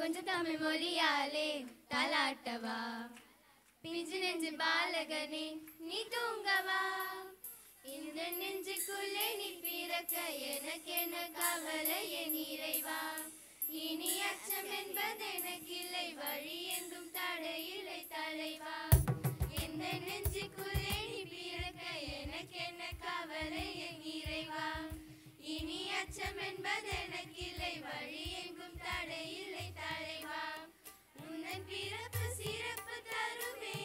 கொஞ்சம் தமிழ் மொழியாலே தாலாட்டவா பிஞ்சு நெஞ்சு பாலகனே நீ தூங்கவா இந்த நெஞ்சுக்குள்ளே நீ பிறக்க எனக்கு என்ன கவலையே நிறைவா இனி அச்சம் என்பது எனக்கில்லை வழி எங்கும் தடையில்லை தலைவா இந்த நெஞ்சுக்குள்ளே நீ பிறக்க எனக்கு என்ன கவலையே நிறைவா இனி அச்சம் என்பது எனக்கில்லை வழி எங்கும் தடையில்லை தலைவா உன்னன் பிறப்பு சிறப்பு தருமே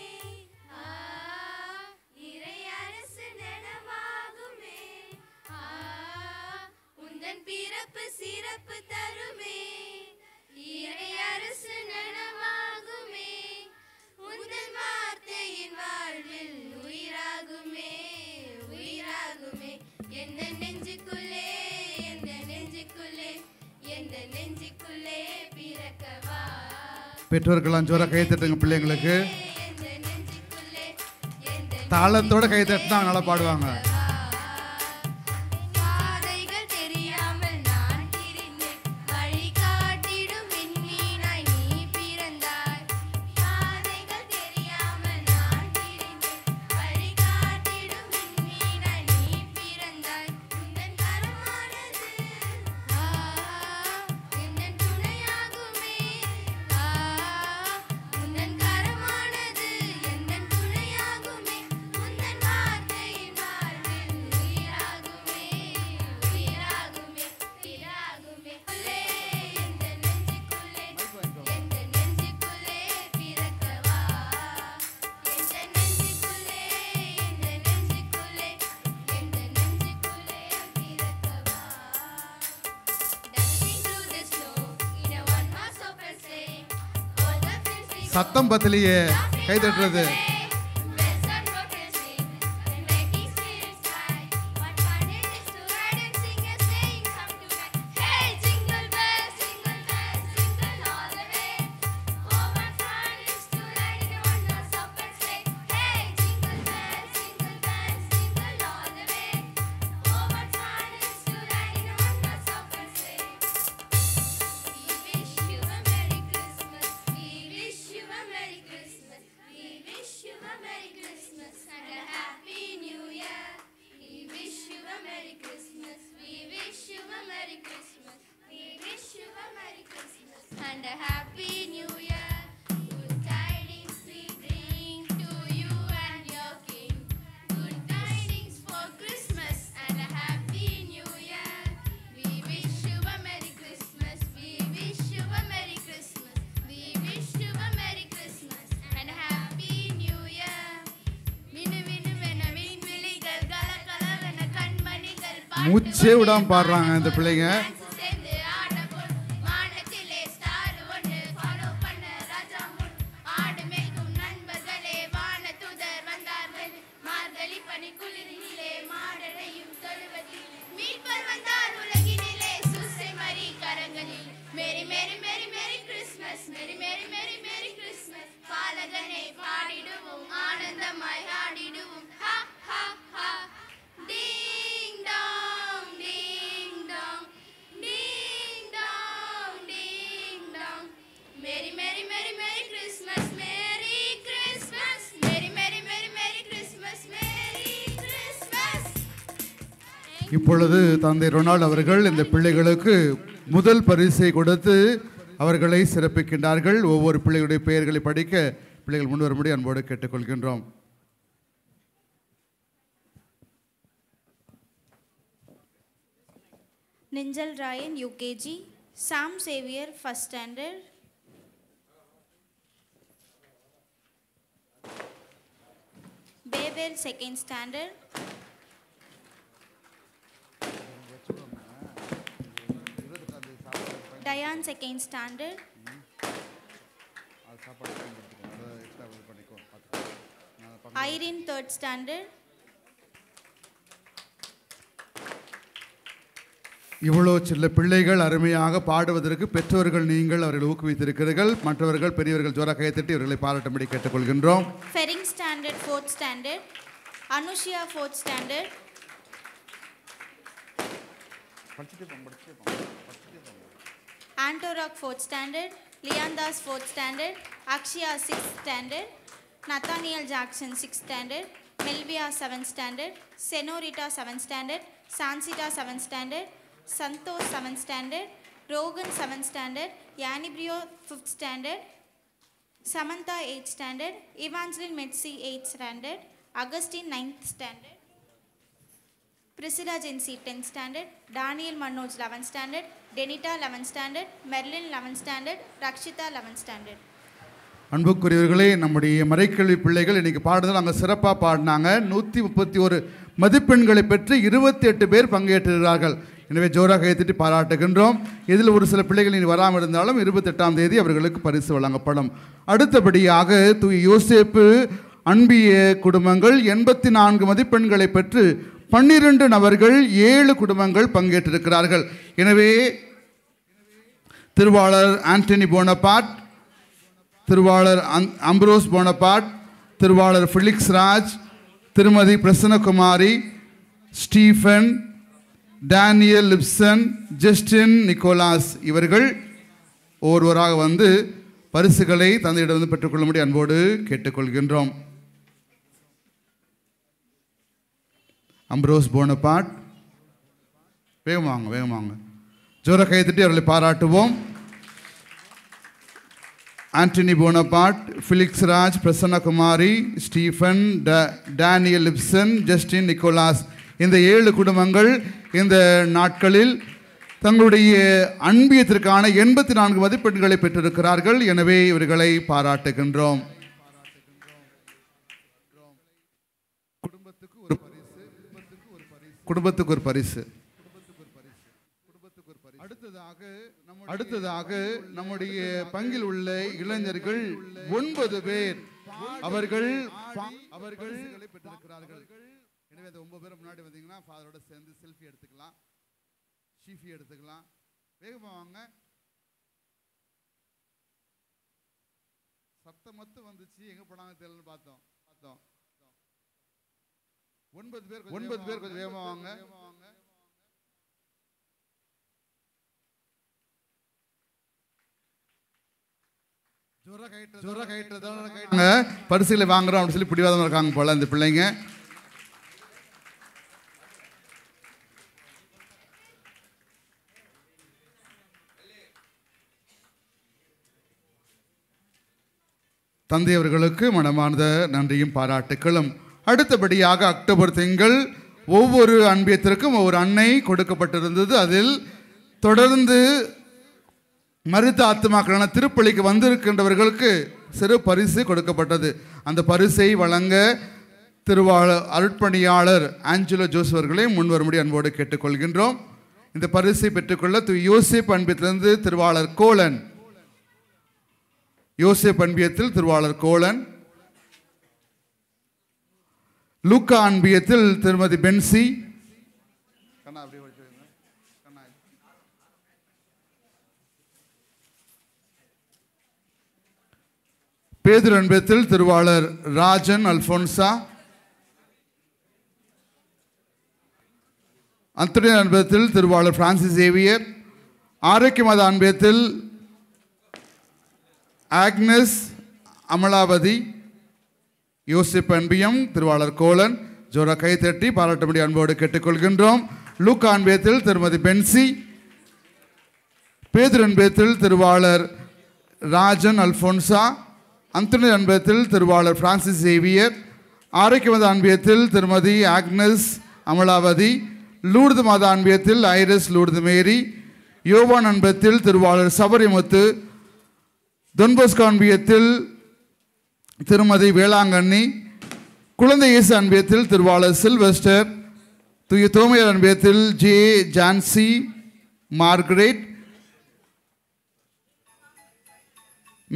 இறை அரசு நனவாகுமே உந்தன் பிறப்பு சிறப்பு தருமே இறை அரசு நனவாகுமே உந்தன் வார்த்தையின் வாழ்வில் உயிராகுமே உயிராகுமே எந்த நெஞ்சுக்குள்ளே எந்த நெஞ்சுக்குள்ளே எந்த நெஞ்சுக்குள்ளே பிறக்கவா பெற்றோர்கள்லாம் ஜோரா கை தட்டுங்க பிள்ளைங்களுக்கு தாளத்தோட கை தட்டினா நல்லா பாடுவாங்க சத்தம் பத்தலையே கை தட்டுறது and a happy new year. Good tidings we bring to you and your king. Good tidings for Christmas and a happy new year. We wish you a Merry Christmas. We wish you a Merry Christmas. We wish you a Merry Christmas and a happy new year. Vinu vinu vena vin viligal gala gala vena kanmanigal மூச்சே விடாம பாடுறாங்க இந்த பிள்ளைங்க இப்பொழுது தந்தை Ronald அவர்கள் இந்த பிள்ளைகளுக்கு முதல் பரிசை கொடுத்து அவர்களை சிறப்பிக்கின்றார்கள். ஒவ்வொரு பிள்ளைகளுடைய பெயர்களை படிக்க பிள்ளைகள் முன் வரும்படி அன்போடு கேட்டுக்கொள்கின்றோம். Ninjal Rayan UKG, Sam Xavier first standard, பேபேல் second standard, Diane second standard, Irene third standard. இவ்வளோ சில பிள்ளைகள் அருமையாக பாடுவதற்கு பெற்றோர்கள் நீங்கள் அவர்களை ஊக்குவித்திருக்கிறீர்கள். மற்றவர்கள் பெரியவர்கள் ஜோரா கைத்தட்டி இவர்களை பாராட்டும்படி கேட்டுக்கொள்கின்றோம். ஃபெரிங் standard fourth standard, Anushiya fourth standard, Antorok 4th standard, Leandas 4th standard, Akshya 6th standard, Nathaniel Jackson 6th standard, Melvia 7th standard, Senorita 7th standard, Sansita 7th standard, Santosh 7th standard, Rogan 7th standard, Yanibrio 5th standard, Samantha 8th standard, Evangeline Metsi 8th standard, Augustine 9th standard, Priscilla Jensi 10th standard, Daniel Manoj 11th standard, Denita 11th standard, Merlin 11th standard, Rakshita 11th standard. அன்புக்குரியவர்களே, நம்முடைய மறைக்கல்வி பிள்ளைகள் இன்னைக்கு பாடுதல் அங்கே சிறப்பாக பாடினாங்க. 131 மதிப்பெண்களை பெற்று 28 பேர் பங்கேற்றிருக்கிறார்கள். எனவே ஜோராக கைத்தட்டி பாராட்டுகின்றோம். இதில் ஒரு சில பிள்ளைகள் இனி வராமல் இருந்தாலும் 28ஆம் தேதி அவர்களுக்கு பரிசு வழங்கப்படும். அடுத்தபடியாக தூய யோசேப்பு அன்பிய குடும்பங்கள் 84 மதிப்பெண்களை பெற்று 12 நபர்கள் 7 குடும்பங்கள் பங்கேற்றிருக்கிறார்கள். எனவே திருவாளர் ஆண்டனி போனபார்ட், திருவாளர் அம்ப்ரோஸ் போனபார்ட், திருவாளர் ஃபிலிக்ஸ் ராஜ், திருமதி Prasannakumari, Stephen, Daniel Lipson, Justin Nicholas இவர்கள் ஒவ்வொருவராக வந்து பரிசுகளை தந்தையிடம் பெற்றுக்கொள்ளும்படி அன்போடு கேட்டுக்கொள்கின்றோம். அம்ப்ரோஸ் போனபார்ட், வேகமாங்க ஜோர கைத்தட்டி அவர்களை பாராட்டுவோம். Antony Bonaparte, Felix Raj, Prasannakumari, Stephen, Daniel Lipson, Justin Nicholas இந்த 7 குடும்பங்கள் இந்த நாட்களில் தங்களுடைய அன்பியத்திற்கான 84 மதிப்பெண்களை பெற்றிருக்கிறார்கள். எனவே இவர்களை பாராட்டுகின்றோம். குடும்பத்துக்கு ஒரு பரிசு. அடுத்ததாக நம்முடைய பங்கில் உள்ள இளைஞர்கள் 9 பேர் அவர்கள் பெற்றிருக்கிறார்கள். எனவே அந்த 9 பேர் முன்னாடி வந்தீங்கன்னா ஃபாதரோட சேர்ந்து செல்ஃபி எடுத்துக்கலாம், ஷீஃபி எடுத்துக்கலாம். வேகமாக வாங்க. சத்தம் மட்டும் வந்துச்சு, எங்க போனாங்க தெரியலன்னு பார்த்தோம். 9 பேர் கொஞ்சம் வேகமாக வாங்க. பரிசுகளை வாங்குறோம் அப்படின்னு சொல்லி பிடிவாதம் இருக்காங்க போல இந்த பிள்ளைங்க. தந்தை அவர்களுக்கு மனமார்ந்த நன்றியும் பாராட்டுக்களும். அடுத்தபடியாக அக்டோபர் திங்கள் ஒவ்வொரு அன்பியத்திற்கும் ஒவ்வொரு அன்னை கொடுக்கப்பட்டிருந்தது. அதில் தொடர்ந்து மருத்துவ ஆத்மாக்களான திருப்பலிக்கு வந்திருக்கின்றவர்களுக்கு சிறு பரிசு கொடுக்கப்பட்டது. அந்த பரிசை வழங்க திருவாளர் அருட்பணியாளர் ஆஞ்சலோ ஜோஸ் அவர்களை முன்வரும்படி அன்போடு கேட்டுக்கொள்கின்றோம். இந்த பரிசை பெற்றுக்கொள்ள யோசேப் அன்பியத்திலிருந்து திருவாளர் கோலன், யோசேப் அன்பியத்தில் திருவாளர் கோலன், லூக்கா அன்பியத்தில் திருமதி பென்சி, பேதுரு அன்பியத்தில் திருவாளர் ராஜன் அல்போன்சா, அந்தோனியர் அன்பியத்தில் திருவாளர் பிரான்சிஸ் சேவியர், ஆரோக்கியமாத அன்பியத்தில் ஆக்னஸ் அமலாவதி, யோசிப் அன்பியம் திருவாளர் கோலன். ஜோரா கை தட்டி பாராட்டும்படி அன்போடு கேட்டுக்கொள்கின்றோம். லூக்கா அன்பியத்தில் திருமதி பென்சி, பேதுரு அன்பியத்தில் திருவாளர் ராஜன் அல்போன்சா, அந்தோனியர் அன்பியத்தில் திருவாளர் பிரான்சிஸ் சேவியர், ஆரோக்கியமாத அன்பியத்தில் திருமதி ஆக்னஸ் அமலாவதி, லூர்து மாதா அன்பியத்தில் ஐரஸ் லூர்து மேரி, யோவான் அன்பியத்தில் திருவாளர் சபரிமுத்து, தொன்போஸ்கோ அன்பியத்தில் திருமதி வேளாங்கண்ணி, குழந்தை இயேசு அன்பியத்தில் திருவாளர் சில்வெஸ்டர், தூய தோமையர் அன்பியத்தில் ஜே ஜான்சி மார்கரெட்,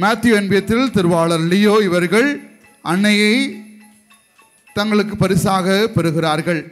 மேத்யூ அன்பியத்தில் திருவாளர் லியோ இவர்கள் அன்னையை தங்களுக்கு பரிசாக பெறுகிறார்கள்.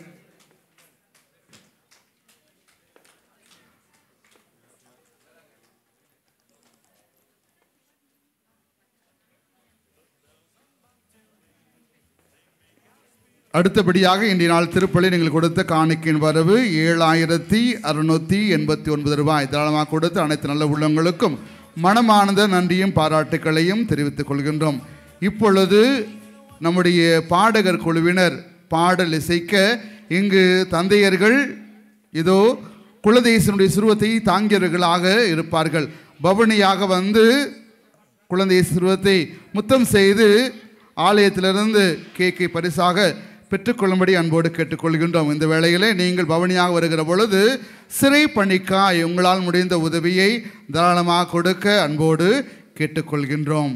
அடுத்தபடியாக இன்றைய நாள் திருப்பலி நீங்கள் கொடுத்த காணிக்கையின் வரவு 7689 ரூபாய். தாராளமாக கொடுத்து அனைத்து நல்ல உள்ளங்களுக்கும் மனமார்ந்த நன்றியும் பாராட்டுக்களையும் தெரிவித்துக் கொள்கின்றோம். இப்பொழுது நம்முடைய பாடகர் குழுவினர் பாடல் இசைக்க இங்கு தந்தையர்கள் இதோ குலதேசனுடைய சுருவத்தை தாங்கியவர்களாக இருப்பார்கள். பவனியாக வந்து குழந்தை சுருவத்தை முத்தம் செய்து ஆலயத்திலிருந்து கேக்கை பரிசாக பெற்றுக்கொள்ளும்படி அன்போடு கேட்டுக்கொள்கின்றோம். இந்த வேளையிலே நீங்கள் பவனியாக வருகிற பொழுது சிறை பணிக்காய் உங்களால் முடிந்த உதவியை தாராளமாக கொடுக்க அன்போடு கேட்டுக்கொள்கின்றோம்.